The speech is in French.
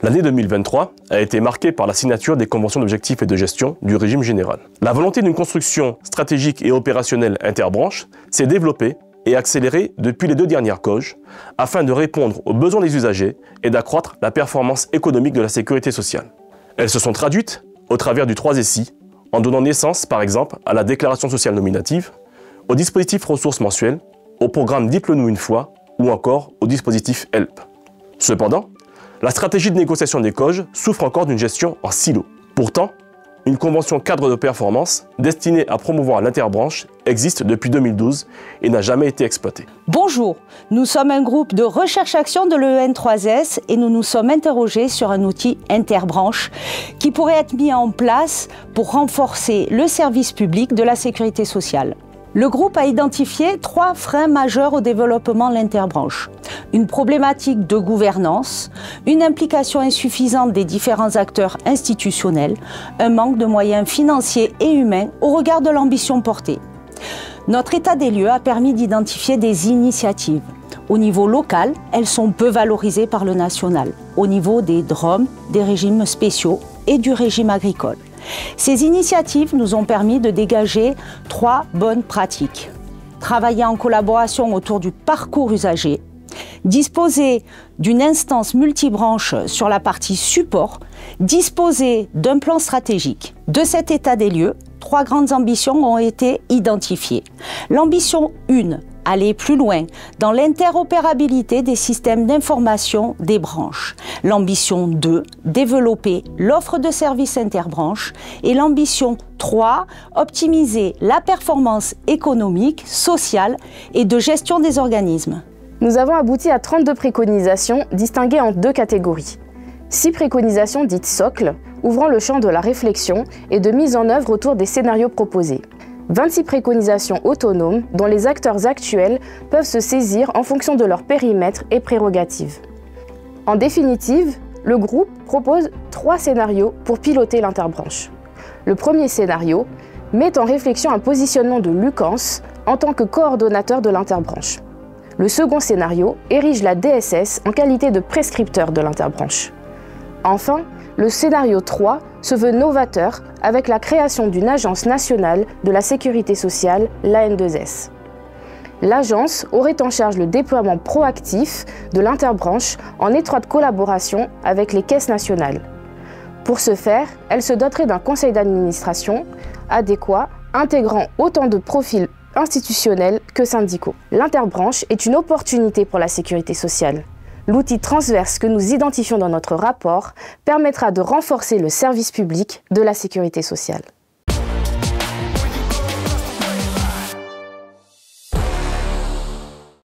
L'année 2023 a été marquée par la signature des conventions d'objectifs et de gestion du régime général. La volonté d'une construction stratégique et opérationnelle interbranche s'est développée et accélérée depuis les 2 dernières COG afin de répondre aux besoins des usagers et d'accroître la performance économique de la sécurité sociale. Elles se sont traduites au travers du 3SI, en donnant naissance par exemple à la déclaration sociale nominative, au dispositif ressources mensuelles, au programme Dites-le-nous une fois ou encore au dispositif HELP. Cependant, la stratégie de négociation des COG souffre encore d'une gestion en silo. Pourtant, une convention cadre de performance destinée à promouvoir l'interbranche existe depuis 2012 et n'a jamais été exploitée. Bonjour, nous sommes un groupe de recherche-action de l'EN3S et nous nous sommes interrogés sur un outil interbranche qui pourrait être mis en place pour renforcer le service public de la sécurité sociale. Le groupe a identifié 3 freins majeurs au développement de l'interbranche. Une problématique de gouvernance, une implication insuffisante des différents acteurs institutionnels, un manque de moyens financiers et humains au regard de l'ambition portée. Notre état des lieux a permis d'identifier des initiatives. Au niveau local, elles sont peu valorisées par le national, au niveau des DROM, des régimes spéciaux et du régime agricole. Ces initiatives nous ont permis de dégager 3 bonnes pratiques. Travailler en collaboration autour du parcours usager, disposer d'une instance multibranche sur la partie support, disposer d'un plan stratégique. De cet état des lieux, 3 grandes ambitions ont été identifiées. L'ambition 1, aller plus loin dans l'interopérabilité des systèmes d'information des branches. L'ambition 2, développer l'offre de services interbranches. Et l'ambition 3, optimiser la performance économique, sociale et de gestion des organismes. Nous avons abouti à 32 préconisations distinguées en 2 catégories. 6 préconisations dites socles, ouvrant le champ de la réflexion et de mise en œuvre autour des scénarios proposés. 26 préconisations autonomes dont les acteurs actuels peuvent se saisir en fonction de leur périmètre et prérogatives. En définitive, le groupe propose 3 scénarios pour piloter l'interbranche. Le premier scénario met en réflexion un positionnement de Lucans en tant que coordonnateur de l'interbranche. Le second scénario érige la DSS en qualité de prescripteur de l'interbranche. Enfin, le scénario 3 se veut novateur avec la création d'une agence nationale de la sécurité sociale, l'AN2S. L'agence aurait en charge le déploiement proactif de l'interbranche en étroite collaboration avec les caisses nationales. Pour ce faire, elle se doterait d'un conseil d'administration adéquat, intégrant autant de profils institutionnels que syndicaux. L'interbranche est une opportunité pour la sécurité sociale. L'outil transverse que nous identifions dans notre rapport permettra de renforcer le service public de la sécurité sociale.